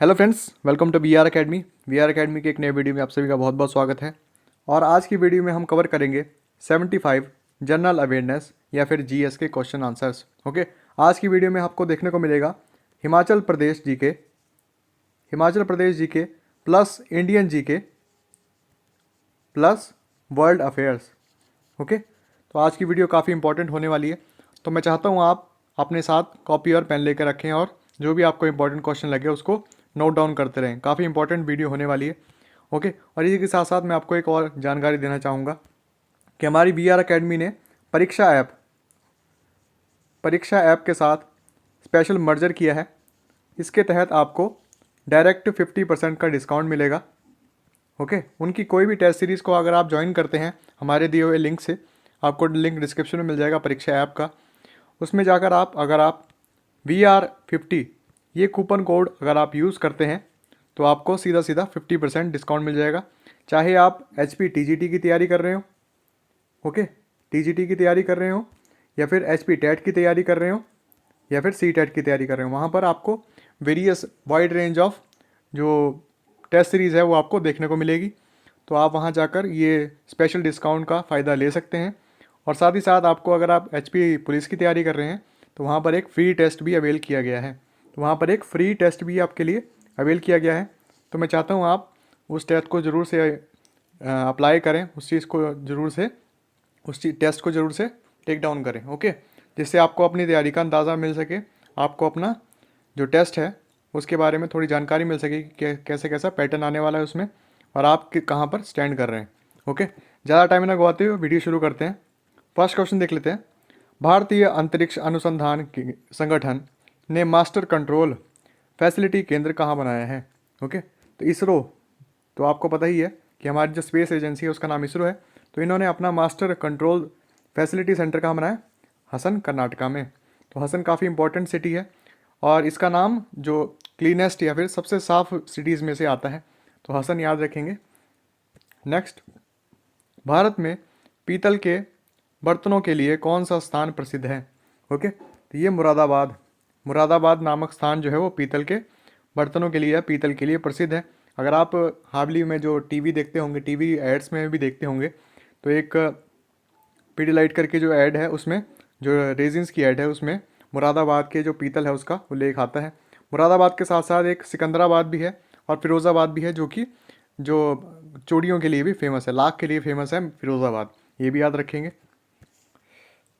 Hello friends, welcome to V R academy के एक नए वीडियो में आप सभी का बहुत बहुत स्वागत है। और आज की वीडियो में हम कवर करेंगे 75 जनरल अवेयरनेस या फिर जीएस के क्वेश्चन आंसर्स। ओके, आज की वीडियो में आपको देखने को मिलेगा Himachal Pradesh GK plus Indian GK plus world affairs. Okay, तो आज की वीडियो काफ़ी इंपॉर्टेंट होने वाली है, तो मैं चाहता हूँ आप अपने साथ कॉपी और पेन लेकर रखें और जो भी आपको इंपॉर्टेंट क्वेश्चन लगे उसको नोट डाउन करते रहें। काफ़ी इंपॉर्टेंट वीडियो होने वाली है। ओके, और इसी के साथ साथ मैं आपको एक और जानकारी देना चाहूँगा कि हमारी वी आर अकेडमी ने परीक्षा ऐप के साथ स्पेशल मर्जर किया है। इसके तहत आपको डायरेक्ट 50% का डिस्काउंट मिलेगा। ओके, उनकी कोई भी टेस्ट सीरीज़ को अगर आप ज्वाइन करते हैं हमारे दिए हुए लिंक से, आपको लिंक डिस्क्रिप्शन में मिल जाएगा परीक्षा ऐप का। उसमें जाकर अगर आप VR50 ये कूपन कोड अगर आप यूज़ करते हैं तो आपको सीधा सीधा 50% डिस्काउंट मिल जाएगा। चाहे आप HP TGT की तैयारी कर रहे हो, ओके, TGT की तैयारी कर रहे हो, या फिर HP टेट की तैयारी कर रहे हो, या फिर CTET की तैयारी कर रहे हो, वहाँ पर आपको वेरियस वाइड रेंज ऑफ जो टेस्ट सीरीज़ है वो आपको देखने को मिलेगी। तो आप वहाँ जाकर ये स्पेशल डिस्काउंट का फ़ायदा ले सकते हैं। और साथ ही साथ आपको अगर आप HP पुलिस की तैयारी कर रहे हैं तो वहाँ पर एक फ्री टेस्ट भी अवेल किया गया है। तो वहाँ पर एक फ्री टेस्ट भी आपके लिए अवेल किया गया है। तो मैं चाहता हूँ आप उस टेस्ट को ज़रूर से अप्लाई करें, उस टेस्ट को ज़रूर से टेक डाउन करें। ओके, जिससे आपको अपनी तैयारी का अंदाज़ा मिल सके, आपको अपना जो टेस्ट है उसके बारे में थोड़ी जानकारी मिल सके कि कैसे कैसा पैटर्न आने वाला है उसमें, और आप कहाँ पर स्टैंड कर रहे हैं। ओके, ज़्यादा टाइम ना गवाते हुए वीडियो शुरू करते हैं। फर्स्ट क्वेश्चन देख लेते हैं। भारतीय अंतरिक्ष अनुसंधान संगठन ने मास्टर कंट्रोल फैसिलिटी केंद्र कहाँ बनाया है? ओके, तो इसरो, तो आपको पता ही है कि हमारी जो स्पेस एजेंसी है उसका नाम इसरो है। तो इन्होंने अपना मास्टर कंट्रोल फैसिलिटी सेंटर कहाँ बनाया? हसन, कर्नाटका में। तो हसन काफ़ी इंपॉर्टेंट सिटी है और इसका नाम जो क्लीनेस्ट या फिर सबसे साफ सिटीज़ में से आता है, तो हसन याद रखेंगे। नेक्स्ट, भारत में पीतल के बर्तनों के लिए कौन सा स्थान प्रसिद्ध है? ओके, तो ये मुरादाबाद नामक स्थान जो है वो पीतल के बर्तनों के लिए, पीतल के लिए प्रसिद्ध है। अगर आप हाल ही में जो टीवी देखते होंगे, टीवी एड्स में भी देखते होंगे, तो एक पीडीलाइट करके जो ऐड है उसमें, जो रेजिन्स की ऐड है उसमें मुरादाबाद के जो पीतल है उसका उल्लेख आता है। मुरादाबाद के साथ साथ एक सिकंदराबाद भी है और फिरोज़ाबाद भी है, जो कि जो चूड़ियों के लिए भी फेमस है, लाख के लिए फेमस है फिरोज़ाबाद, ये भी याद रखेंगे।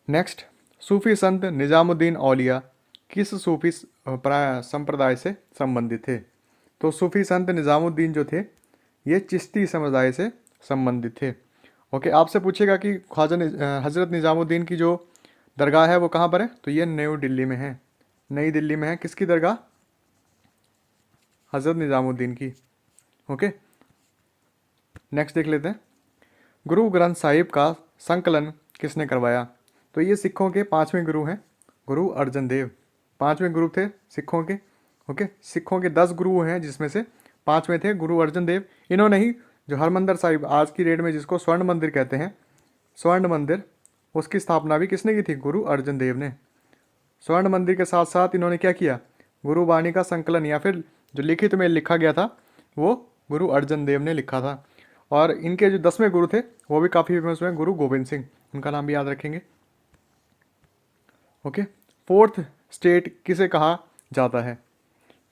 नेक्स्ट, सूफी संत निज़ामुद्दीन औलिया किस सूफी संप्रदाय से संबंधित थे? तो सूफी संत निज़ामुद्दीन जो थे ये चिश्ती समुदाय से संबंधित थे। ओके, आपसे पूछेगा कि हज़रत निज़ामुद्दीन की जो दरगाह है वो कहाँ पर है? तो ये न्यू दिल्ली में है, नई दिल्ली में है। किसकी दरगाह? हज़रत निज़ामुद्दीन की। ओके, नेक्स्ट देख लेते हैं। गुरु ग्रंथ साहिब का संकलन किसने करवाया? तो ये सिखों के 5वें गुरु हैं, गुरु अर्जन देव। 5वें गुरु थे सिखों के। ओके, सिखों के 10 गुरु हैं जिसमें से 5वें थे गुरु अर्जन देव। इन्होंने ही जो हरमंदिर साहिब आज की डेट में जिसको स्वर्ण मंदिर कहते हैं, स्वर्ण मंदिर, उसकी स्थापना भी किसने की थी? गुरु अर्जन देव ने। स्वर्ण मंदिर के साथ साथ इन्होंने क्या किया? गुरुबाणी का संकलन या फिर जो लिखित में लिखा गया था वो गुरु अर्जन देव ने लिखा था। और इनके जो 10वें गुरु थे वो भी काफ़ी फेमस हुए, गुरु गोविंद सिंह, उनका नाम भी याद रखेंगे। ओके, फोर्थ स्टेट किसे कहा जाता है?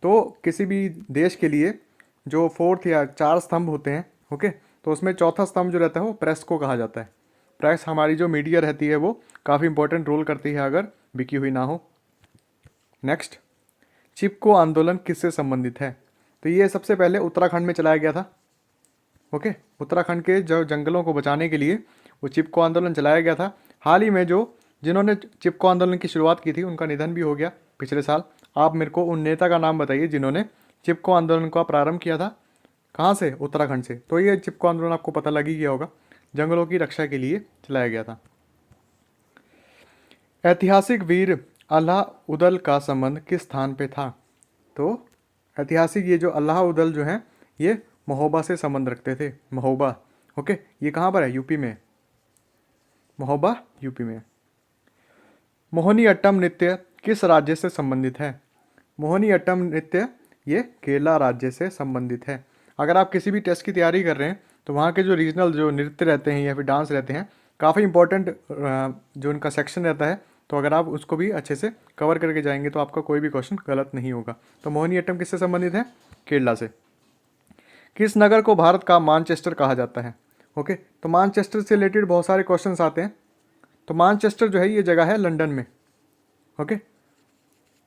तो किसी भी देश के लिए जो फोर्थ या 4 स्तंभ होते हैं, ओके, तो उसमें चौथा स्तंभ जो रहता है वो प्रेस को कहा जाता है। प्रेस हमारी जो मीडिया रहती है वो काफ़ी इंपॉर्टेंट रोल करती है अगर बिकी हुई ना हो। नेक्स्ट, चिपको आंदोलन किससे संबंधित है? तो ये सबसे पहले उत्तराखंड में चलाया गया था। ओके, उत्तराखंड के जो जंगलों को बचाने के लिए वो चिपको आंदोलन चलाया गया था। हाल ही में जिन्होंने चिपको आंदोलन की शुरुआत की थी उनका निधन भी हो गया पिछले साल। आप मेरे को उन नेता का नाम बताइए जिन्होंने चिपको आंदोलन का प्रारंभ किया था। कहाँ से? उत्तराखंड से। तो ये चिपको आंदोलन आपको पता लग ही गया होगा, जंगलों की रक्षा के लिए चलाया गया था। ऐतिहासिक वीर अलाउद्दीन का संबंध किस स्थान पे था? तो ऐतिहासिक ये जो अलाउद्दीन जो हैं ये महोबा से संबंध रखते थे। महोबा, ओके, ये कहाँ पर है? यूपी में। महोबा यूपी में। मोहिनी अट्टम नृत्य किस राज्य से संबंधित है? मोहिनी अट्टम नृत्य ये केरला राज्य से संबंधित है। अगर आप किसी भी टेस्ट की तैयारी कर रहे हैं तो वहाँ के जो रीजनल जो नृत्य रहते हैं या फिर डांस रहते हैं, काफ़ी इंपॉर्टेंट जो उनका सेक्शन रहता है, तो अगर आप उसको भी अच्छे से कवर करके जाएंगे तो आपका कोई भी क्वेश्चन गलत नहीं होगा। तो मोहिनीअट्टम किससे संबंधित है? केरला से। किस नगर को भारत का मानचेस्टर कहा जाता है? ओके, तो मानचेस्टर से रिलेटेड बहुत सारे क्वेश्चंस आते हैं। तो मानचेस्टर जो है ये जगह है लंदन में। ओके,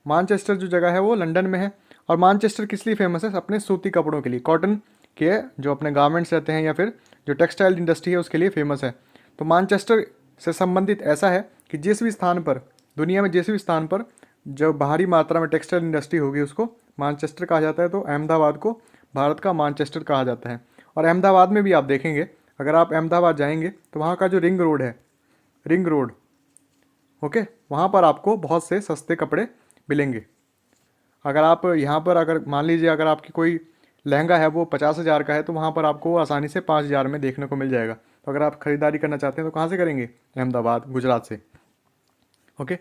मानचेस्टर जो जगह है वो लंदन में है। और मानचेस्टर किस लिए फेमस है? अपने सूती कपड़ों के लिए, कॉटन के जो अपने गारमेंट्स रहते हैं या फिर जो टेक्सटाइल इंडस्ट्री है उसके लिए फेमस है। तो मानचेस्टर से संबंधित ऐसा है कि जिस भी स्थान पर, दुनिया में जिस भी स्थान पर जो भारी मात्रा में टेक्सटाइल इंडस्ट्री होगी उसको मानचेस्टर कहा जाता है। तो अहमदाबाद को भारत का मानचेस्टर कहा जाता है। और अहमदाबाद में भी आप देखेंगे, अगर आप अहमदाबाद जाएंगे तो वहाँ का जो रिंग रोड है, रिंग रोड, ओके, वहाँ पर आपको बहुत से सस्ते कपड़े मिलेंगे। अगर आप यहाँ पर, अगर मान लीजिए अगर आपकी कोई लहंगा है वो 50,000 का है, तो वहाँ पर आपको आसानी से 5,000 में देखने को मिल जाएगा। तो अगर आप खरीदारी करना चाहते हैं तो कहाँ से करेंगे? अहमदाबाद, गुजरात से। ओके,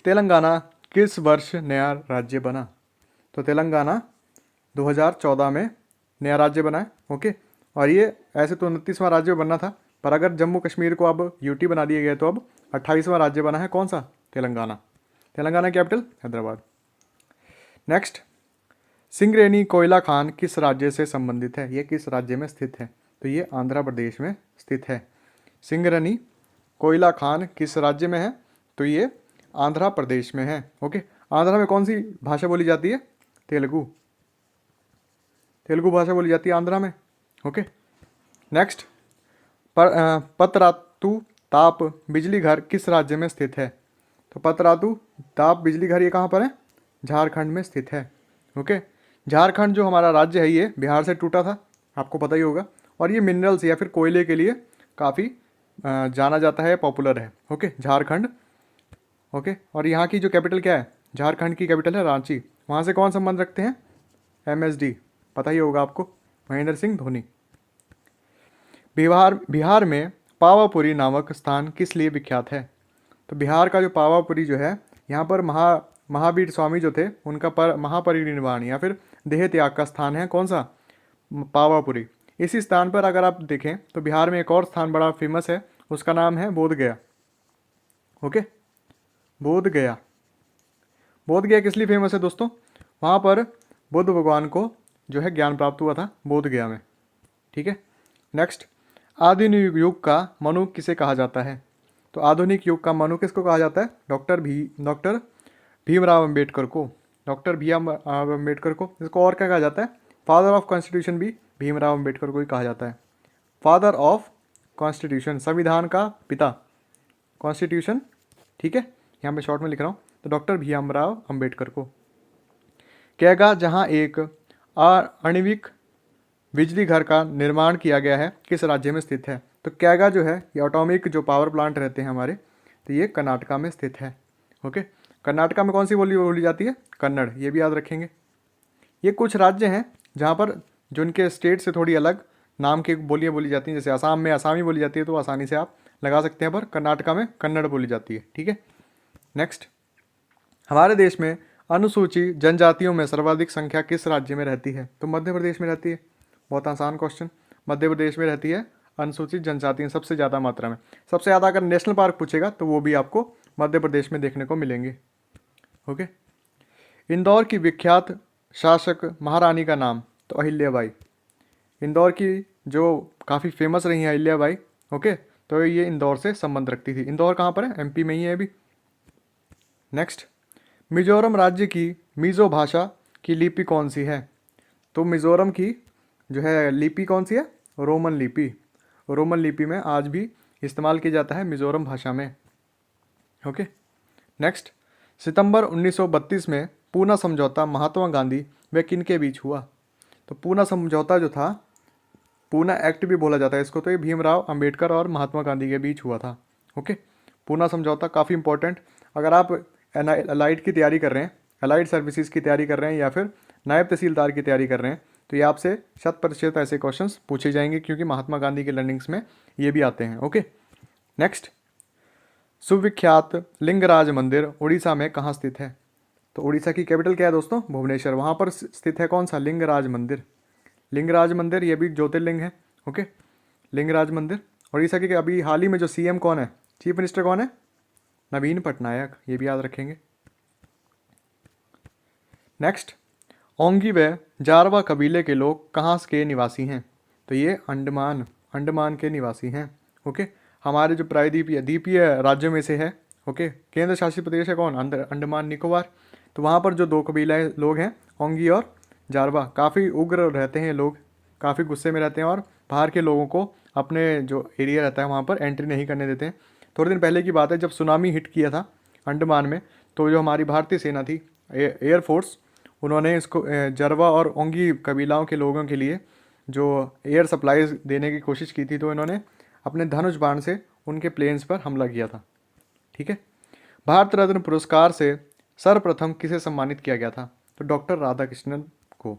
तेलंगाना किस वर्ष नया राज्य बना? तो तेलंगाना 2014 में नया राज्य बना है। ओके, और ये ऐसे तो 29वां राज्य बनना था, पर अगर जम्मू कश्मीर को अब यूटी बना दिया गया तो अब 28वां राज्य बना है। कौन सा? तेलंगाना। तेलंगाना कैपिटल हैदराबाद। नेक्स्ट, सिंगरेनी कोयला खान किस राज्य से संबंधित है? ये किस राज्य में स्थित है? तो ये आंध्र प्रदेश में स्थित है। सिंगरेनी कोयला खान किस राज्य में है? तो ये आंध्र प्रदेश में है। ओके, आंध्र में कौन सी भाषा बोली जाती है? तेलुगु। तेलुगु भाषा बोली जाती है आंध्रा में। ओके, नेक्स्ट, पतरातू ताप बिजली घर किस राज्य में स्थित है? तो पतरातू ताप बिजली घर ये कहाँ पर है? झारखंड में स्थित है। ओके, झारखंड जो हमारा राज्य है ये बिहार से टूटा था, आपको पता ही होगा। और ये मिनरल्स या फिर कोयले के लिए काफ़ी जाना जाता है, पॉपुलर है। ओके, झारखंड। ओके, और यहाँ की जो कैपिटल क्या है? झारखंड की कैपिटल है रांची। वहाँ से कौन संबंध रखते हैं? MSD, पता ही होगा आपको, महेंद्र सिंह धोनी। बिहार में पावापुरी नामक स्थान किस लिए विख्यात है? तो बिहार का जो पावापुरी जो है, यहाँ पर महावीर स्वामी जो थे उनका महापरिनिर्वाण या फिर देह त्याग का स्थान है। कौन सा? पावापुरी। इसी स्थान पर अगर आप देखें तो बिहार में एक और स्थान बड़ा फेमस है, उसका नाम है बोध गया। ओके, बोध गया। बोध गया किस लिए फेमस है दोस्तों? वहाँ पर बुद्ध भगवान को जो है ज्ञान प्राप्त हुआ था, बोध गया में। ठीक है, नेक्स्ट, आधुनिक युग का मनु किसे कहा जाता है? तो आधुनिक युग का मनु किसको कहा जाता है? डॉक्टर भीमराव अंबेडकर को। डॉक्टर भीमराव अंबेडकर को। इसको और क्या कहा जाता है? फादर ऑफ कॉन्स्टिट्यूशन भी भीमराव अंबेडकर को ही कहा जाता है। फादर ऑफ कॉन्स्टिट्यूशन, संविधान का पिता, कॉन्स्टिट्यूशन। ठीक है, यहाँ मैं शॉर्ट में लिख रहा हूँ। तो डॉक्टर भीमराव अंबेडकर को। कैगा जहाँ एक आणविक बिजली घर का निर्माण किया गया है किस राज्य में स्थित है? तो कैगा जो है ये एटॉमिक जो पावर प्लांट रहते हैं हमारे, तो ये कर्नाटका में स्थित है। ओके, कर्नाटका में कौन सी बोली जाती है? कन्नड़, ये भी याद रखेंगे। ये कुछ राज्य हैं जहाँ पर जो उनके स्टेट से थोड़ी अलग नाम की बोलियाँ बोली जाती हैं। जैसे आसाम में आसामी बोली जाती है, तो आसानी से आप लगा सकते हैं, पर कर्नाटका में कन्नड़ बोली जाती है। ठीक है, नेक्स्ट, हमारे देश में अनुसूचित जनजातियों में सर्वाधिक संख्या किस राज्य में रहती है? तो मध्य प्रदेश में रहती है। बहुत आसान क्वेश्चन, मध्य प्रदेश में रहती है अनुसूचित जनजातियाँ सबसे ज़्यादा मात्रा में। सबसे ज़्यादा अगर नेशनल पार्क पूछेगा तो वो भी आपको मध्य प्रदेश में देखने को मिलेंगे। ओके, इंदौर की विख्यात शासक महारानी का नाम? तो अहिल्याबाई। इंदौर की जो काफ़ी फेमस रही हैं अहिल्याबाई। ओके, तो ये इंदौर से संबंध रखती थी। इंदौर कहाँ पर है? MP में ही है अभी। नेक्स्ट, मिजोरम राज्य की मिजो भाषा की लिपि कौन सी है? तो मिजोरम की जो है लिपि कौन सी है? रोमन लिपि। रोमन लिपि में आज भी इस्तेमाल किया जाता है मिजोरम भाषा में। ओके, नेक्स्ट, सितंबर 1932 में पूना समझौता महात्मा गांधी व किनके बीच हुआ? तो पूना समझौता जो था, पूना एक्ट भी बोला जाता है इसको, तो ये भीमराव अंबेडकर और महात्मा गांधी के बीच हुआ था। ओके, पूना समझौता काफ़ी इंपॉर्टेंट। अगर आप अलाइड की तैयारी कर रहे हैं, अलाइड सर्विसेज की तैयारी कर रहे हैं या फिर नायब तहसीलदार की तैयारी कर रहे हैं, तो ये आपसे 100% ऐसे क्वेश्चंस पूछे जाएंगे, क्योंकि महात्मा गांधी के लर्निंग्स में ये भी आते हैं। ओके, नेक्स्ट, सुविख्यात लिंगराज मंदिर उड़ीसा में कहाँ स्थित है? तो उड़ीसा की कैपिटल क्या है दोस्तों? भुवनेश्वर। वहाँ पर स्थित है कौन सा? लिंगराज मंदिर। लिंगराज मंदिर, ये भी ज्योतिर्लिंग है। ओके, लिंगराज मंदिर। उड़ीसा के अभी हाल ही में जो सीएम कौन है, चीफ मिनिस्टर कौन है? नवीन पटनायक, ये भी याद रखेंगे। नेक्स्ट, ओंगी व जारवा कबीले के लोग कहाँ के निवासी हैं? तो ये अंडमान के निवासी हैं। ओके, हमारे जो प्रायद्वीपीय द्वीपीय राज्यों में से है। ओके, केंद्र शासित प्रदेश है कौन? अंडमान निकोबार। तो वहाँ पर जो दो कबीले लोग हैं, ओंगी और जारवा, काफ़ी उग्र रहते हैं लोग, काफ़ी गुस्से में रहते हैं और बाहर के लोगों को अपने जो एरिया रहता है वहाँ पर एंट्री नहीं करने देते हैं। थोड़े दिन पहले की बात है, जब सुनामी हिट किया था अंडमान में, तो जो हमारी भारतीय सेना थी, एयरफोर्स, उन्होंने इसको जरवा और ओंगी कबीलाओं के लोगों के लिए जो एयर सप्लाईज देने की कोशिश की थी, तो इन्होंने अपने धनुष बाण से उनके प्लेन्स पर हमला किया था। ठीक है। भारत रत्न पुरस्कार से सर्वप्रथम किसे सम्मानित किया गया था? तो डॉक्टर राधाकृष्णन को।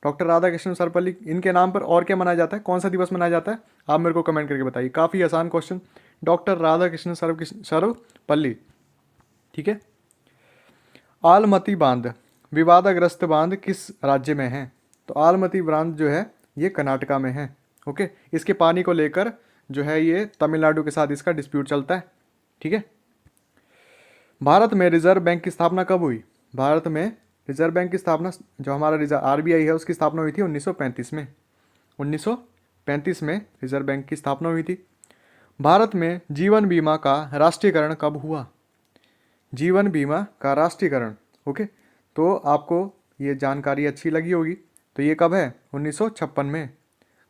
डॉक्टर राधाकृष्णन सर्वपल्ली, इनके नाम पर और क्या मनाया जाता है? कौन सा दिवस मनाया जाता है? आप मेरे को कमेंट करके बताइए। काफ़ी आसान क्वेश्चन। डॉक्टर राधाकृष्णन सर्वपल्ली। ठीक है। आलमती बांध, विवादग्रस्त बांध किस राज्य में है? तो आलमती बांध जो है ये कर्नाटका में है। ओके, इसके पानी को लेकर जो है ये तमिलनाडु के साथ इसका डिस्प्यूट चलता है। ठीक है। भारत में रिजर्व बैंक की स्थापना कब हुई? भारत में रिजर्व बैंक की स्थापना, जो हमारा रिजर्व आरबीआई है, उसकी स्थापना हुई थी 1935 में। 1935 में रिजर्व बैंक की स्थापना हुई थी। भारत में जीवन बीमा का राष्ट्रीयकरण कब हुआ? जीवन बीमा का राष्ट्रीयकरण। ओके, तो आपको ये जानकारी अच्छी लगी होगी। तो ये कब है? 1956 में।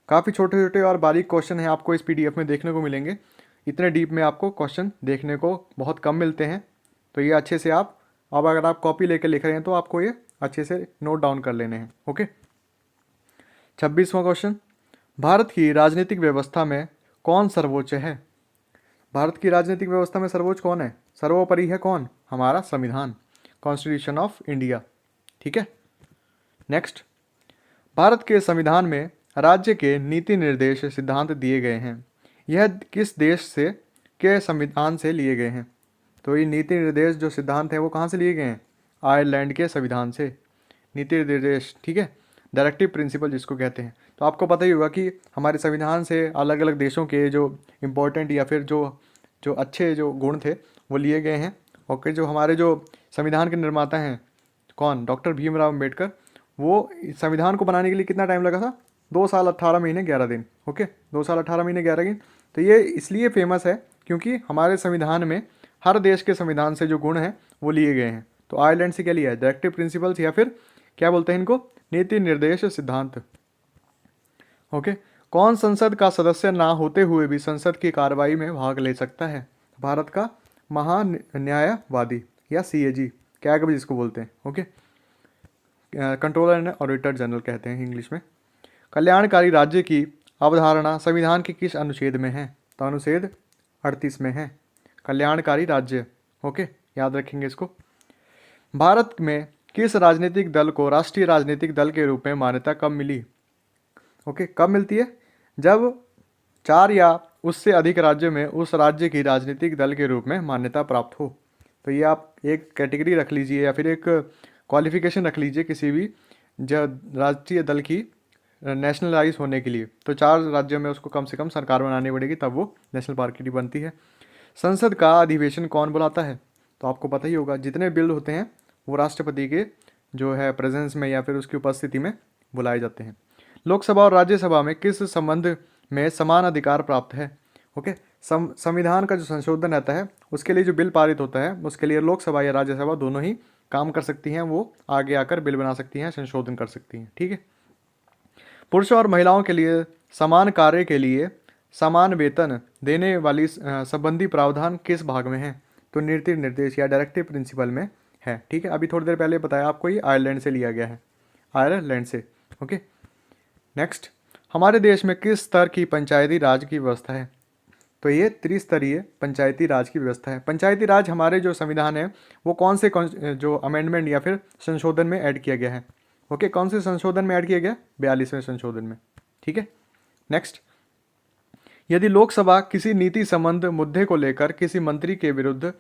काफ़ी छोटे छोटे और बारीक क्वेश्चन हैं, आपको इस पीडीएफ में देखने को मिलेंगे। इतने डीप में आपको क्वेश्चन देखने को बहुत कम मिलते हैं। तो ये अच्छे से आप, अब अगर आप कॉपी लेकर लिख रहे हैं तो आपको ये अच्छे से नोट डाउन कर लेने हैं। ओके, 26वां क्वेश्चन, भारत की राजनीतिक व्यवस्था में कौन सर्वोच्च है? भारत की राजनीतिक व्यवस्था में सर्वोच्च कौन है? सर्वोपरि है कौन? हमारा संविधान, कॉन्स्टिट्यूशन ऑफ इंडिया। ठीक है। नेक्स्ट, भारत के संविधान में राज्य के नीति निर्देश सिद्धांत दिए गए हैं, यह किस देश से के संविधान से लिए गए हैं? तो ये नीति निर्देश जो सिद्धांत हैं वो कहाँ से लिए गए हैं? आयरलैंड के संविधान से। नीति निर्देश, ठीक है, डायरेक्टिव प्रिंसिपल जिसको कहते हैं। तो आपको पता ही होगा कि हमारे संविधान से अलग अलग देशों के जो इम्पोर्टेंट या फिर जो जो अच्छे जो गुण थे वो लिए गए हैं। ओके, जो हमारे जो संविधान के निर्माता हैं कौन? डॉक्टर भीमराव अम्बेडकर। वो संविधान को बनाने के लिए कितना टाइम लगा था? 2 साल 18 महीने 11 दिन। ओके, 2 साल 18 महीने 11 दिन। तो ये इसलिए फेमस है क्योंकि हमारे संविधान में हर देश के संविधान से जो गुण हैं वो लिए गए हैं। तो आयरलैंड से क्या लिया है? डायरेक्टिव प्रिंसिपल्स, या फिर क्या बोलते हैं इनको? नीति निर्देश सिद्धांत। ओके, कौन संसद का सदस्य ना होते हुए भी संसद की कार्रवाई में भाग ले सकता है? भारत का महान्यायवादी या सीएजी, कैग भी जिसको बोलते हैं। Okay, controller and auditor general कहते हैं इंग्लिश में। कल्याणकारी राज्य की अवधारणा संविधान के किस अनुच्छेद में है? तो अनुच्छेद 38 में है, कल्याणकारी राज्य। ओके, याद रखेंगे इसको। भारत में किस राजनीतिक दल को राष्ट्रीय राजनीतिक दल के रूप में मान्यता कब मिली? ओके, कब मिलती है? जब 4 या उससे अधिक राज्यों में उस राज्य की राजनीतिक दल के रूप में मान्यता प्राप्त हो। तो ये आप एक कैटेगरी रख लीजिए या फिर एक क्वालिफिकेशन रख लीजिए किसी भी राष्ट्रीय दल की नेशनलाइज होने के लिए। तो 4 राज्यों में उसको कम से कम सरकार बनानी पड़ेगी, तब वो नेशनल पार्टी बनती है। संसद का अधिवेशन कौन बुलाता है? तो आपको पता ही होगा, जितने बिल होते हैं वो राष्ट्रपति के जो है प्रेजेंस में या फिर उसकी उपस्थिति में बुलाए जाते हैं। लोकसभा और राज्यसभा में किस संबंध में समान अधिकार प्राप्त है? ओके, संविधान का जो संशोधन रहता है उसके लिए जो बिल पारित होता है उसके लिए लोकसभा या राज्यसभा दोनों ही काम कर सकती हैं, वो आगे आकर बिल बना सकती हैं, संशोधन कर सकती हैं। ठीक है। पुरुषों और महिलाओं के लिए समान कार्य के लिए समान वेतन देने वाली संबंधी प्रावधान किस भाग में है? तो नीति निर्देश या डायरेक्टिव प्रिंसिपल में है। ठीक है, अभी थोड़ी देर पहले बताया आपको, ये आयरलैंड से लिया गया है, आयरलैंड से। ओके, नेक्स्ट, हमारे देश में किस स्तर की पंचायती राज की व्यवस्था है? तो ये त्रिस्तरीय पंचायती राज की व्यवस्था है। पंचायती राज हमारे जो संविधान है वो कौन से जो अमेंडमेंट या फिर संशोधन में ऐड किया गया है? ओके, कौन से संशोधन में ऐड किया गया? 42वें संशोधन में। ठीक है। नेक्स्ट, यदि लोकसभा किसी नीति संबंध मुद्दे को लेकर किसी मंत्री के विरुद्ध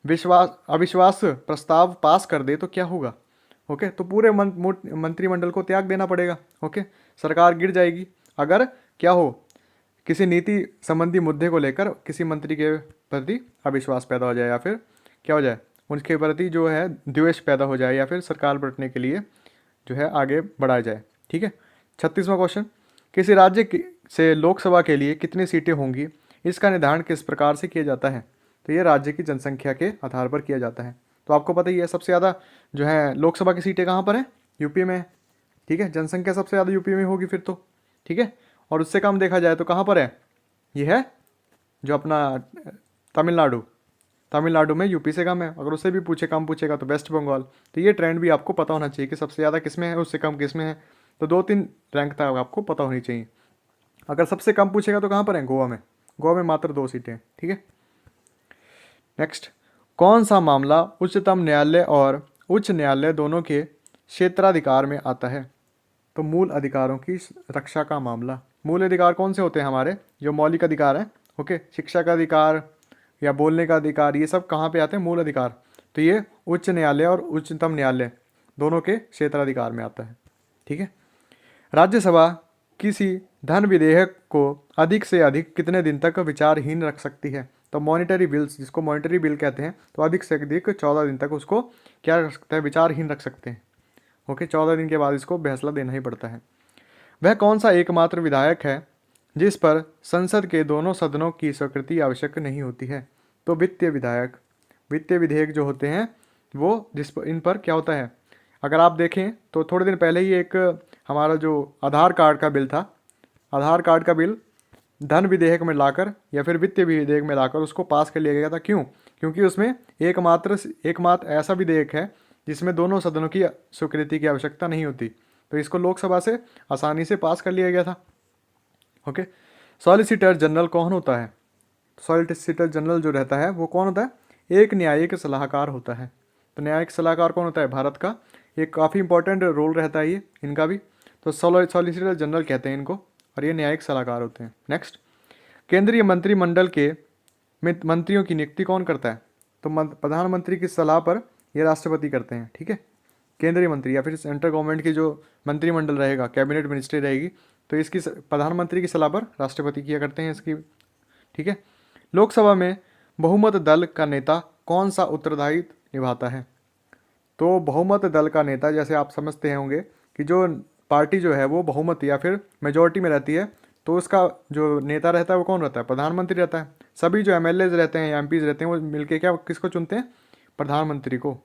अविश्वास प्रस्ताव पास कर दे तो क्या होगा? ओके, तो पूरे मंत्रिमंडल को त्याग देना पड़ेगा। ओके, सरकार गिर जाएगी अगर क्या हो, किसी नीति संबंधी मुद्दे को लेकर किसी मंत्री के प्रति अविश्वास पैदा हो जाए, या फिर क्या हो जाए, उनके प्रति जो है द्वेष पैदा हो जाए, या फिर सरकार पलटने के लिए जो है आगे बढ़ाया जाए। ठीक है। 36वां क्वेश्चन, किसी राज्य से लोकसभा के लिए कितनी सीटें होंगी, इसका निर्धारण किस प्रकार से किया जाता है? तो ये राज्य की जनसंख्या के आधार पर किया जाता है। तो आपको पता ही है सबसे ज़्यादा जो है लोकसभा की सीटें कहाँ पर हैं? यूपी में है। ठीक है, जनसंख्या सबसे ज़्यादा यूपी में होगी फिर तो। ठीक है, और उससे कम देखा जाए तो कहाँ पर है? ये है जो अपना तमिलनाडु। तमिलनाडु में यूपी से कम है। अगर उससे भी पूछे, कम पूछेगा तो वेस्ट बंगाल। तो ये ट्रेंड भी आपको पता होना चाहिए कि सबसे ज़्यादा किस में है, उससे कम किस में है। तो 2-3 रैंक तक आपको पता होनी चाहिए। अगर सबसे कम पूछेगा तो कहाँ पर है? गोवा में। गोवा में मात्र 2 सीटें हैं। ठीक है। नेक्स्ट, कौन सा मामला उच्चतम न्यायालय और उच्च न्यायालय दोनों के क्षेत्राधिकार में आता है? तो मूल अधिकारों की रक्षा का मामला। मूल अधिकार कौन से होते हैं हमारे? जो मौलिक अधिकार हैं। ओके, शिक्षा का अधिकार या बोलने का अधिकार, ये सब कहाँ पे आते हैं? मूल अधिकार। तो ये उच्च न्यायालय और उच्चतम न्यायालय दोनों के क्षेत्राधिकार में आता है। ठीक है। राज्यसभा किसी धन विधेयक को अधिक से अधिक कितने दिन तक विचारहीन रख सकती है? तो मॉनिटरी बिल्स, जिसको मॉनिटरी बिल कहते हैं, तो अधिक से अधिक 14 दिन तक उसको क्या रख सकते हैं? विचारहीन रख सकते हैं। ओके, 14 दिन के बाद इसको फैसला देना ही पड़ता है। वह कौन सा एकमात्र विधायक है जिस पर संसद के दोनों सदनों की स्वीकृति आवश्यक नहीं होती है? तो वित्तीय विधायक। वित्तीय विधेयक जो होते हैं वो जिस पर, इन पर क्या होता है, अगर आप देखें तो थोड़े दिन पहले ही एक हमारा जो आधार कार्ड का बिल था, आधार कार्ड का बिल धन विधेयक में लाकर या फिर वित्तीय विधेयक में लाकर उसको पास कर लिया गया था। क्यों? क्योंकि उसमें एकमात्र ऐसा विधेयक है जिसमें दोनों सदनों की स्वीकृति की आवश्यकता नहीं होती। तो इसको लोकसभा से आसानी से पास कर लिया गया था। ओके, सॉलिसिटर जनरल कौन होता है? सॉलिसिटर जनरल जो रहता है वो कौन होता है? एक न्यायिक सलाहकार होता है। तो न्यायिक सलाहकार कौन होता है? भारत का एक काफ़ी इंपॉर्टेंट रोल रहता है ये इनका भी। तो सॉलिसिटर जनरल कहते हैं इनको, और ये न्यायिक सलाहकार होते हैं। नेक्स्ट, केंद्रीय मंत्रिमंडल के मंत्रियों की नियुक्ति कौन करता है? तो प्रधानमंत्री की सलाह पर ये राष्ट्रपति करते हैं। ठीक है, केंद्रीय मंत्री या फिर सेंट्रल गवर्नमेंट की जो मंत्रिमंडल रहेगा, कैबिनेट मिनिस्ट्री रहेगी, तो इसकी प्रधानमंत्री की सलाह पर राष्ट्रपति किया करते हैं इसकी। ठीक है। लोकसभा में बहुमत दल का नेता कौन सा उत्तरदायित्व निभाता है? तो बहुमत दल का नेता, जैसे आप समझते होंगे कि जो पार्टी जो है वो बहुमत या फिर मेजोरिटी में रहती है, तो उसका जो नेता रहता है वो कौन रहता है? प्रधानमंत्री रहता है। सभी जो एमएलएज रहते हैं या एमपीज रहते हैं वो मिलके क्या किसको चुनते हैं? प्रधानमंत्री को।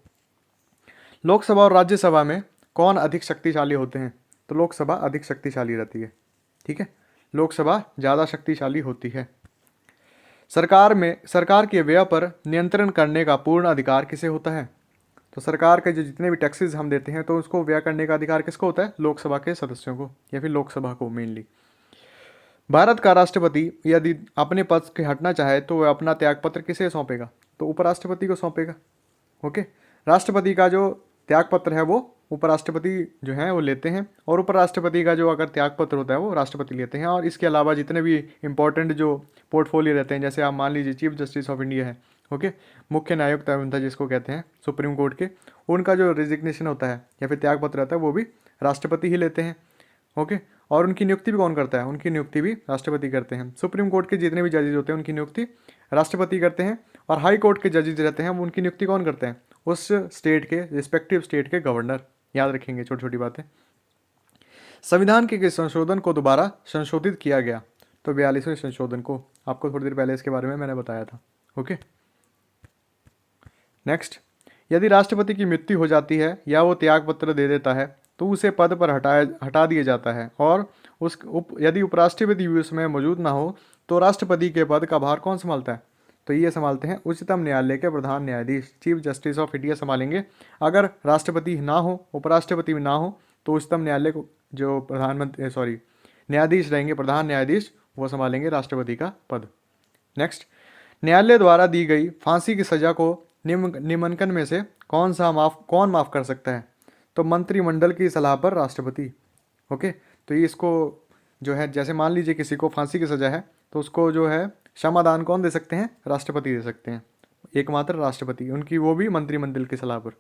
लोकसभा और राज्यसभा में कौन अधिक शक्तिशाली होते हैं? तो लोकसभा अधिक शक्तिशाली रहती है। ठीक है, लोकसभा ज़्यादा शक्तिशाली होती है। सरकार के व्यय पर नियंत्रण करने का पूर्ण अधिकार किसे होता है? तो सरकार के जो जितने भी टैक्सेस हम देते हैं तो उसको व्यय करने का अधिकार किसको होता है? लोकसभा के सदस्यों को या फिर लोकसभा को मेनली। भारत का राष्ट्रपति यदि अपने पद से हटना चाहे तो वह अपना त्यागपत्र किसे सौंपेगा? तो उपराष्ट्रपति को सौंपेगा। ओके, राष्ट्रपति का जो त्यागपत्र है वो उपराष्ट्रपति जो है वो लेते हैं, और उपराष्ट्रपति का जो अगर त्यागपत्र होता है वो राष्ट्रपति लेते हैं। और इसके अलावा जितने भी इंपॉर्टेंट जो पोर्टफोलियो रहते हैं, जैसे आप मान लीजिए चीफ जस्टिस ऑफ इंडिया है, ओके, मुख्य न्याययुक्त अभियंता जिसको कहते हैं सुप्रीम कोर्ट के, उनका जो रिजिग्नेशन होता है या फिर त्यागपत्र रहता है वो भी राष्ट्रपति ही लेते हैं। ओके, और उनकी नियुक्ति भी कौन करता है? उनकी नियुक्ति भी राष्ट्रपति करते हैं। सुप्रीम कोर्ट के जितने भी जजेज होते हैं उनकी नियुक्ति राष्ट्रपति करते हैं, और हाई कोर्ट के जजेज रहते हैं उनकी नियुक्ति कौन करते हैं? उस स्टेट के रिस्पेक्टिव स्टेट के गवर्नर। याद रखेंगे छोटी छोटी बातें। संविधान के किस संशोधन को दोबारा संशोधित किया गया? तो 42वें संशोधन को। आपको थोड़ी देर पहले इसके बारे में मैंने बताया था। ओके, नेक्स्ट, यदि राष्ट्रपति की मृत्यु हो जाती है या वो त्यागपत्र दे देता है तो उसे पद पर हटा दिया जाता है, और यदि उपराष्ट्रपति भी उसमें मौजूद ना हो तो राष्ट्रपति के पद का भार कौन संभालता है? तो ये संभालते हैं उच्चतम न्यायालय के प्रधान न्यायाधीश, चीफ जस्टिस ऑफ इंडिया संभालेंगे। अगर राष्ट्रपति ना हो, उपराष्ट्रपति भी ना हो, तो उच्चतम न्यायालय को जो न्यायाधीश रहेंगे, प्रधान न्यायाधीश, वो संभालेंगे राष्ट्रपति का पद। नेक्स्ट, न्यायालय द्वारा दी गई फांसी की सजा को निम्नलिखित में से कौन माफ कर सकता है? तो मंत्रिमंडल की सलाह पर राष्ट्रपति। ओके, तो ये इसको जो है, जैसे मान लीजिए किसी को फांसी की सजा है तो उसको जो है क्षमादान कौन दे सकते हैं? राष्ट्रपति दे सकते हैं। एकमात्र राष्ट्रपति, उनकी वो भी मंत्रिमंडल की सलाह पर।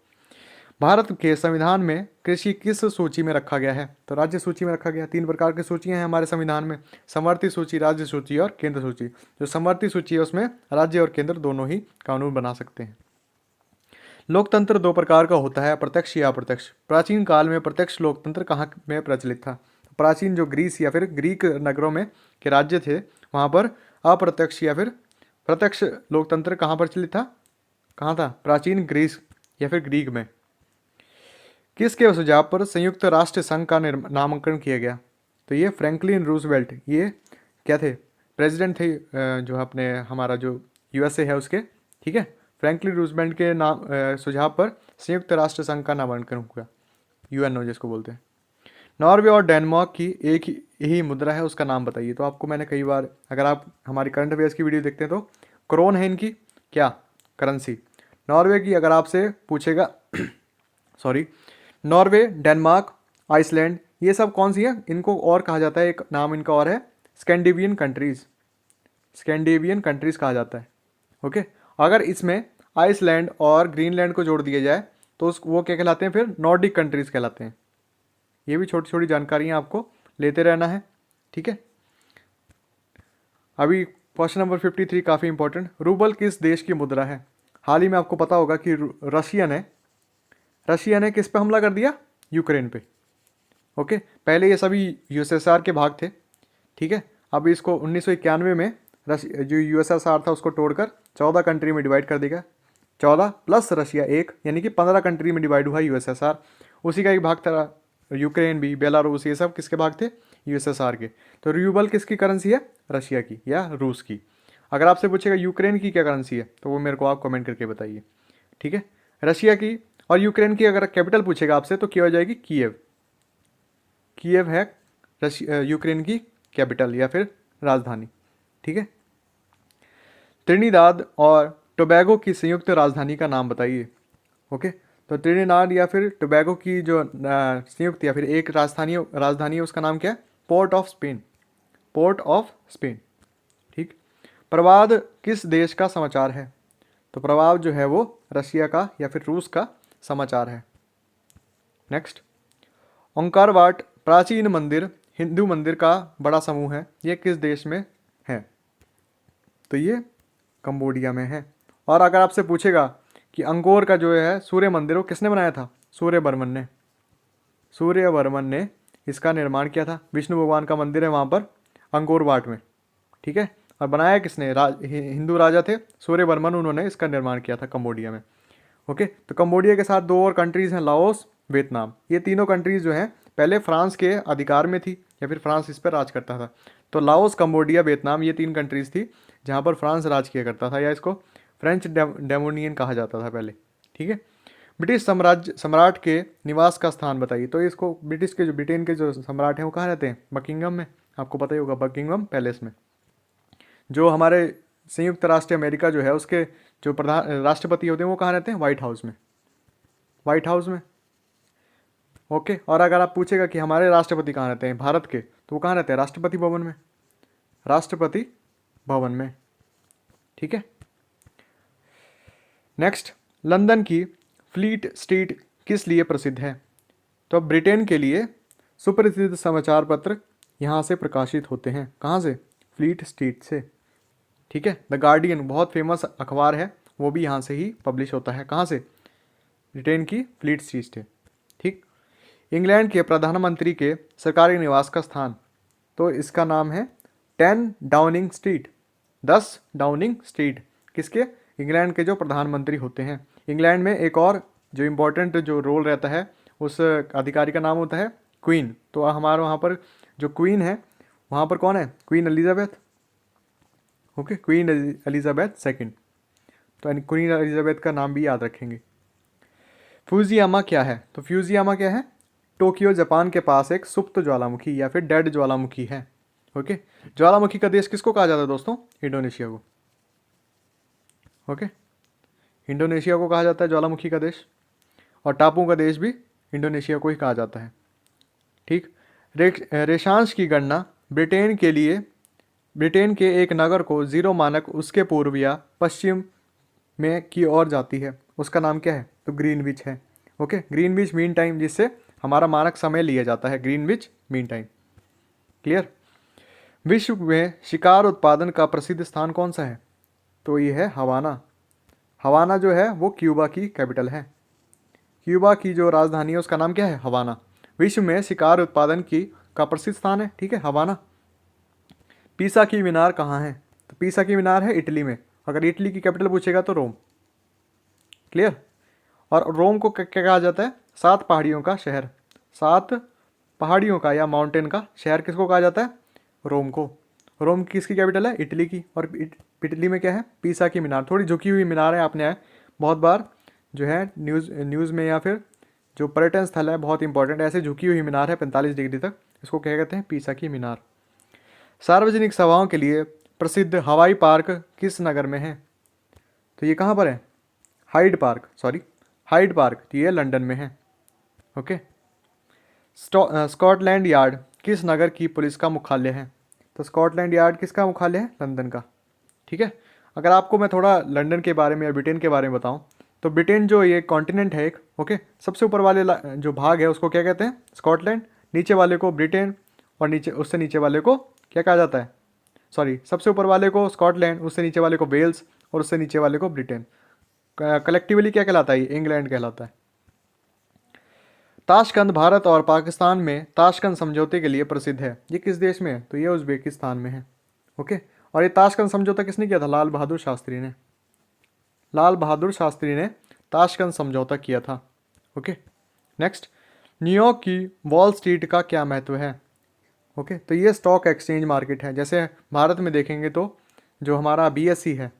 भारत के संविधान में कृषि किस सूची में रखा गया है? तो राज्य सूची में रखा गया। 3 प्रकार की सूचियां हैं हमारे संविधान में, समवर्ती सूची, राज्य सूची और केंद्र सूची। जो समवर्ती सूची है उसमें राज्य और केंद्र दोनों ही कानून बना सकते हैं। लोकतंत्र 2 प्रकार का होता है, प्रत्यक्ष या अप्रत्यक्ष। प्राचीन काल में प्रत्यक्ष लोकतंत्र कहाँ में प्रचलित था? प्राचीन जो ग्रीस या फिर ग्रीक नगरों में के राज्य थे वहाँ पर अप्रत्यक्ष या फिर प्रत्यक्ष लोकतंत्र कहाँ प्रचलित था? कहाँ था? प्राचीन ग्रीस या फिर ग्रीक में। किसके सुझाव पर संयुक्त राष्ट्र संघ का नामकरण किया गया? तो ये फ्रैंकलिन रूजवेल्ट, ये क्या थे? प्रेसिडेंट थे जो अपने हमारा जो यूएसए है उसके, ठीक है। फ्रैंकलिन रूजवेल्ट के नाम सुझाव पर संयुक्त राष्ट्र संघ का नामकरण हुआ, यूएनओ जिसको बोलते हैं। नॉर्वे और डेनमार्क की एक ही मुद्रा है, उसका नाम बताइए। तो आपको मैंने कई बार, अगर आप हमारी करंट अफेयर्स की वीडियो देखते हैं तो क्रोन है इनकी क्या करेंसी। नॉर्वे की अगर आपसे पूछेगा सॉरी, नॉर्वे, डेनमार्क, आइसलैंड, ये सब कौन सी है? इनको और कहा जाता है, एक नाम इनका और है स्कैंडिनेवियन कंट्रीज। स्कैंडिनेवियन कंट्रीज कहा जाता है। ओके, अगर इसमें आइसलैंड और ग्रीनलैंड को जोड़ दिया जाए तो वो क्या कहलाते हैं? फिर नॉर्डिक कंट्रीज कहलाते हैं। ये भी छोटी छोटी जानकारियाँ आपको लेते रहना है, ठीक है। अभी क्वेश्चन नंबर 53 काफ़ी इंपॉर्टेंट। रूबल किस देश की मुद्रा है? हाल ही में आपको पता होगा कि रशिया ने किस पे हमला कर दिया? यूक्रेन पे। ओके, पहले ये सभी यूएसएसआर के भाग थे, ठीक है। अब इसको 1991 में जो यूएसएसआर था उसको तोड़कर 14 कंट्री में डिवाइड कर देगा। 14 प्लस रशिया 1, यानी कि 15 कंट्री में डिवाइड हुआ यूएसएसआर। उसी का एक भाग था यूक्रेन भी, बेलारूस, ये सब किसके भाग थे? यूएसएसआर के। तो रूबल किसकी करेंसी है? रशिया की या रूस की। अगर आपसे पूछेगा यूक्रेन की क्या करेंसी है तो वो मेरे को आप कमेंट करके बताइए, ठीक है। रशिया की और यूक्रेन की अगर कैपिटल पूछेगा आपसे तो क्या हो जाएगी? कीव। कीव है यूक्रेन की कैपिटल या फिर राजधानी, ठीक है। त्रिनिदाद और टोबैगो की संयुक्त राजधानी का नाम बताइए। ओके, तो त्रिनिदाद या फिर टोबैगो की जो संयुक्त या फिर एक राजधानी है उसका नाम क्या है? Port of Spain. Port of Spain, ठीक। प्रवाद किस देश का समाचार है? तो प्रवाद जो है वो रशिया का या फिर रूस का समाचार है। नेक्स्ट, ओंकार वाट प्राचीन मंदिर, हिंदू मंदिर का बड़ा समूह है, ये किस देश में है? तो ये कंबोडिया में है। और अगर आपसे पूछेगा कि अंगोर का जो है सूर्य मंदिर वो किसने बनाया था? सूर्यवर्मन ने। सूर्यवर्मन ने इसका निर्माण किया था। विष्णु भगवान का मंदिर है वहाँ पर अंगोर वाट में, ठीक है। और बनाया किसने? हिंदू राजा थे सूर्यवर्मन, उन्होंने इसका निर्माण किया था कंबोडिया में। ओके, तो कंबोडिया के साथ 2 और कंट्रीज़ हैं, लाओस, वियतनाम। ये तीनों कंट्रीज़ जो हैं पहले फ्रांस के अधिकार में थी या फिर फ्रांस इस पर राज करता था। तो लाओस, कंबोडिया, वियतनाम, ये 3 कंट्रीज़ थी जहाँ पर फ्रांस राज किया करता था, या इसको फ्रेंच डेमोनियन कहा जाता था पहले, ठीक है। ब्रिटिश सम्राट के निवास का स्थान बताइए। तो इसको ब्रिटेन के जो सम्राट हैं वो कहाँ रहते हैं? बकिंगम में। आपको पता ही होगा, बकिंगम पैलेस में। जो हमारे संयुक्त राष्ट्र अमेरिका जो है उसके जो प्रधान राष्ट्रपति होते हैं वो कहाँ रहते हैं? व्हाइट हाउस में। व्हाइट हाउस में, ओके। और अगर आप पूछेगा कि हमारे राष्ट्रपति कहाँ रहते हैं भारत के, तो वो कहाँ रहते हैं? राष्ट्रपति भवन में। राष्ट्रपति भवन में, ठीक है। नेक्स्ट, लंदन की फ्लीट स्ट्रीट किस लिए प्रसिद्ध है? तो ब्रिटेन के लिए सुप्रसिद्ध समाचार पत्र यहाँ से प्रकाशित होते हैं। कहाँ से? फ्लीट स्ट्रीट से, ठीक है। द गार्डियन बहुत फेमस अखबार है, वो भी यहाँ से ही पब्लिश होता है। कहाँ से? ब्रिटेन की फ्लीट स्ट्रीट से, ठीक। इंग्लैंड के प्रधानमंत्री के सरकारी निवास का स्थान, तो इसका नाम है 10 डाउनिंग स्ट्रीट। 10 डाउनिंग स्ट्रीट किसके? इंग्लैंड के जो प्रधानमंत्री होते हैं। इंग्लैंड में एक और जो इम्पोर्टेंट जो रोल रहता है उस अधिकारी का नाम होता है क्वीन। तो हमारे वहाँ पर जो क्वीन है वहाँ पर कौन है? Queen Elizabeth, okay, queen Elizabeth second. तो क्वीन एलिजाबेथ का नाम भी याद रखेंगे। फ्यूजियामा क्या है? तो फ्यूजियामा क्या है? टोक्यो जापान के पास एक सुप्त ज्वालामुखी या फिर डेड ज्वालामुखी है, ओके। ज्वालामुखी का देश किसको कहा जाता है दोस्तों? इंडोनेशिया को, ओके। इंडोनेशिया को कहा जाता है ज्वालामुखी का देश, और टापू का देश भी इंडोनेशिया को ही कहा जाता है, ठीक। रेशांश की गणना ब्रिटेन के एक नगर को 0 मानक उसके पूर्व या पश्चिम में की ओर जाती है उसका नाम क्या है? तो ग्रीनविच है। ओके, ग्रीनविच मीन टाइम, जिससे हमारा मानक समय लिया जाता है, ग्रीनविच मीन टाइम। क्लियर? विश्व में शिकार उत्पादन का प्रसिद्ध स्थान कौन सा है? तो ये है हवाना। हवाना जो है वो क्यूबा की कैपिटल है। क्यूबा की जो राजधानी है उसका नाम क्या है? हवाना। विश्व में शिकार उत्पादन की का प्रसिद्ध स्थान है, ठीक है, हवाना। पीसा की मीनार कहाँ है? तो पीसा की मीनार है इटली में। अगर इटली की कैपिटल पूछेगा तो रोम। क्लियर? और रोम को क्या कहा जाता है? 7 पहाड़ियों का शहर। 7 पहाड़ियों का या माउंटेन का शहर किसको कहा जाता है? रोम को। रोम किसकी कैपिटल है? इटली की। और इटली में क्या है? पीसा की मीनार। थोड़ी झुकी हुई मीनार है, आपने बहुत बार जो है न्यूज़ में या फिर जो पर्यटन स्थल है बहुत इंपॉर्टेंट, ऐसे झुकी हुई मीनार है 45 डिग्री तक, इसको क्या कहते हैं? पीसा की मीनार। सार्वजनिक सभाओं के लिए प्रसिद्ध हवाई पार्क किस नगर में है? तो ये कहाँ पर है? Hyde Park, sorry, Hyde Park, तो ये लंदन में है। ओके। स्कॉटलैंड यार्ड किस नगर की पुलिस का मुख्यालय है? तो स्कॉटलैंड यार्ड किसका मुख्यालय है? लंदन का। ठीक है। अगर आपको मैं थोड़ा लंदन के बारे में या ब्रिटेन के बारे में बताऊं, तो ब्रिटेन जो ये कॉन्टिनेंट है एक, ओके, सबसे ऊपर वाले जो भाग है उसको क्या कहते हैं? स्कॉटलैंड। नीचे वाले को ब्रिटेन, और नीचे उससे नीचे वाले को क्या कहा जाता है? सॉरी, सबसे ऊपर वाले को स्कॉटलैंड, उससे नीचे वाले को वेल्स, और उससे नीचे वाले को ब्रिटेन। कलेक्टिवली क्या कहलाता है? इंग्लैंड कहलाता है। ताशकंद भारत और पाकिस्तान में ताशकंद समझौते के लिए प्रसिद्ध है। ये किस देश में है? तो ये उज्बेकिस्तान में है। ओके। और ये ताशकंद समझौता किसने किया था? लाल बहादुर शास्त्री ने। लाल बहादुर शास्त्री ने ताशकंद समझौता किया था। ओके। नेक्स्ट, न्यूयॉर्क की वॉल स्ट्रीट का क्या महत्व है? ओके, तो ये स्टॉक एक्सचेंज मार्केट है। जैसे भारत में देखेंगे तो जो हमारा बीएसई है,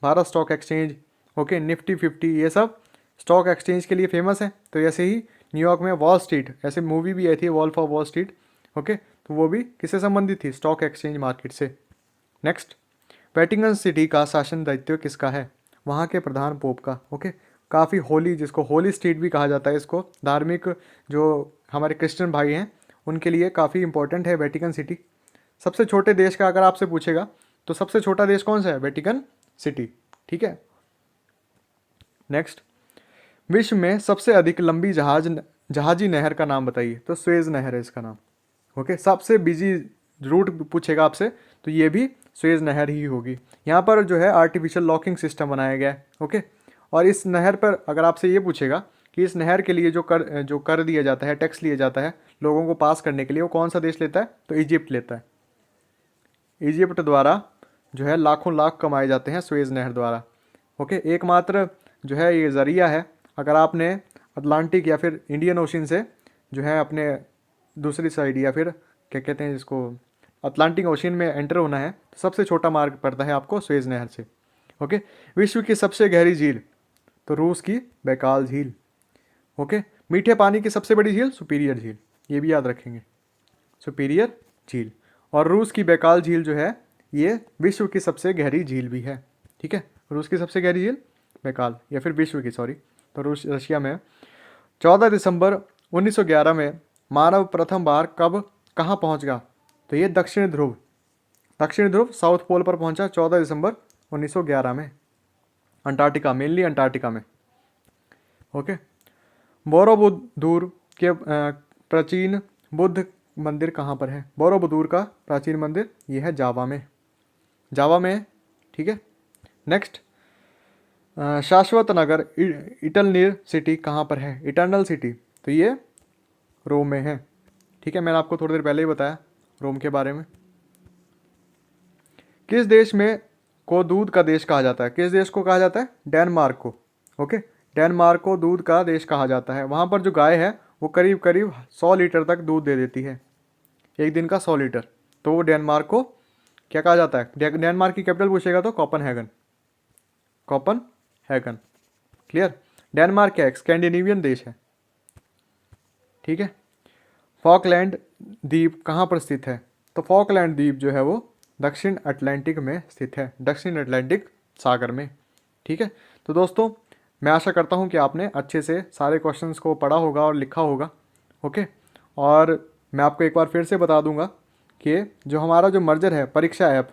Bharat stock exchange, okay, Nifty 50, ये सब स्टॉक एक्सचेंज के लिए फेमस है। तो ऐसे ही न्यूयॉर्क में वॉल स्ट्रीट, ऐसे मूवी भी आई थी Wolf of Wall Street, okay, तो वो भी किससे संबंधित थी? स्टॉक एक्सचेंज मार्केट से। नेक्स्ट, वेटिकन सिटी का शासन दायित्व किसका है? वहाँ के प्रधान पोप का। ओके, काफ़ी होली, जिसको होली स्ट्रीट भी कहा जाता है, इसको धार्मिक जो हमारे क्रिश्चियन भाई हैं उनके लिए काफ़ी इंपॉर्टेंट है वेटिकन सिटी। सबसे छोटे देश का अगर आपसे पूछेगा तो सबसे छोटा देश कौन सा है? Vatican city. ठीक है। नेक्स्ट, विश्व में सबसे अधिक लंबी जहाजी नहर का नाम बताइए। तो स्वेज नहर है इसका नाम। ओके, सबसे बिजी रूट पूछेगा आपसे तो ये भी स्वेज नहर ही होगी। यहाँ पर जो है आर्टिफिशियल लॉकिंग सिस्टम बनाया गया है। ओके, और इस नहर पर अगर आपसे ये पूछेगा कि इस नहर के लिए जो कर दिया जाता है, टैक्स लिया जाता है लोगों को पास करने के लिए, वो कौन सा देश लेता है? तो इजिप्ट लेता है। इजिप्ट द्वारा जो है लाखों लाख कमाए जाते हैं स्वेज नहर द्वारा। ओके, एकमात्र जो है ये ज़रिया है, अगर आपने अटलांटिक या फिर इंडियन ओशन से जो है अपने दूसरी साइड या फिर क्या कहते हैं जिसको अटलांटिक ओशन में एंटर होना है, तो सबसे छोटा मार्ग पड़ता है आपको स्वेज नहर से। ओके, विश्व की सबसे गहरी झील, तो रूस की बैकाल झील। ओके, मीठे पानी की सबसे बड़ी झील सुपीरियर झील, ये भी याद रखेंगे, सुपीरियर झील। और रूस की बैकाल झील जो है ये विश्व की सबसे गहरी झील भी है। ठीक है, रूस की सबसे गहरी झील बैकाल, या फिर विश्व की, सॉरी, तो रशिया में। 14 दिसंबर 1911 में मानव प्रथम बार कब कहाँ पहुँच गया? तो ये दक्षिण ध्रुव, दक्षिण ध्रुव साउथ पोल पर पहुंचा 14 दिसंबर 1911 में, अंटार्कटिका, मेनली अंटार्कटिका में। ओके, बोरोबुदूर के प्राचीन बुद्ध मंदिर कहाँ पर है? बोरोबुदूर का प्राचीन मंदिर ये है जावा में, जावा में है। ठीक है। नेक्स्ट, शाश्वत नगर इटलनीर सिटी कहाँ पर है? इटर्नल सिटी, तो ये रोम में है। ठीक है, मैंने आपको थोड़ी देर पहले ही बताया रोम के बारे में। किस देश में को दूध का देश कहा जाता है? किस देश को कहा जाता है? डेनमार्क को। ओके, डेनमार्क को दूध का देश कहा जाता है। वहाँ पर जो गाय है वो करीब करीब 100 लीटर तक दूध दे देती है, एक दिन का 100 लीटर। तो वो डेनमार्क को क्या कहा जाता है? डेनमार्क की कैपिटल पूछेगा तो कोपनहेगन, कोपनहेगन। क्लियर? डेनमार्क क्या है? स्कैंडिनेवियन देश है। ठीक है। फॉकलैंड द्वीप कहाँ पर स्थित है? तो फॉकलैंड द्वीप जो है वो दक्षिण अटलांटिक में स्थित है, दक्षिण अटलांटिक सागर में। ठीक है। तो दोस्तों, मैं आशा करता हूँ कि आपने अच्छे से सारे क्वेश्चंस को पढ़ा होगा और लिखा होगा। ओके, और मैं आपको एक बार फिर से बता दूंगा कि जो हमारा जो मर्जर है परीक्षा ऐप,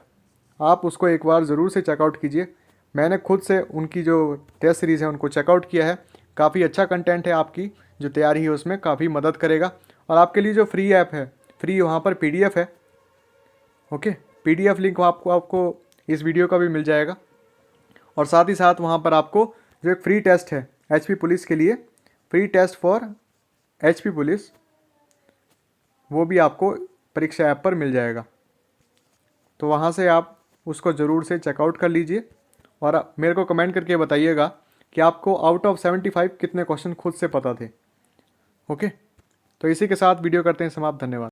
आप उसको एक बार ज़रूर से चेकआउट कीजिए। मैंने खुद से उनकी जो टेस्ट सीरीज़ है उनको चेकआउट किया है। काफ़ी अच्छा कंटेंट है, आपकी जो तैयारी है उसमें काफ़ी मदद करेगा। और आपके लिए जो फ्री ऐप है, फ्री वहाँ पर PDF है। ओके, PDF लिंक आपको आपको इस वीडियो का भी मिल जाएगा। और साथ ही साथ वहाँ पर आपको जो एक फ्री टेस्ट है HP पुलिस के लिए, free test for HP police, वो भी आपको परीक्षा ऐप पर मिल जाएगा। तो वहाँ से आप उसको ज़रूर से चेकआउट कर लीजिए और मेरे को कमेंट करके बताइएगा कि आपको आउट ऑफ 75 कितने क्वेश्चन खुद से पता थे। ओके, तो इसी के साथ वीडियो करते हैं समाप्त। धन्यवाद।